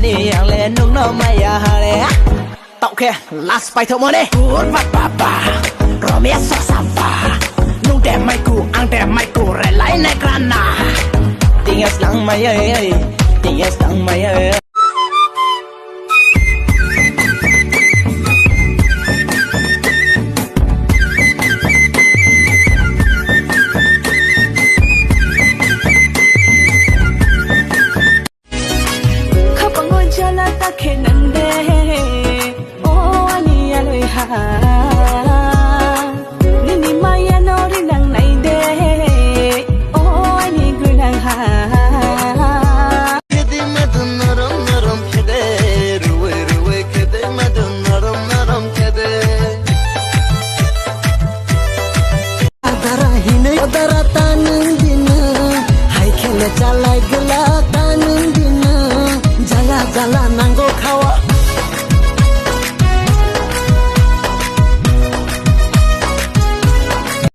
đi hàng lệ nung nó mày à hà lệ tao khe last by thợ mơ đi cút mặt bà bà rồi mẹ sắc samba nung đẹp mày cụ ăn đẹp mày cụ rồi lấy này grana tiếng es lăng mày ơi tiếng es lăng mày ơi Nini maya nori nang naide oh ani gunang ha kede madun naram naram kede ruwe ruwe kede madun naram naram kede adara hine adara tanung dina hai khele chalai gala tanung dina jala jala nango khawa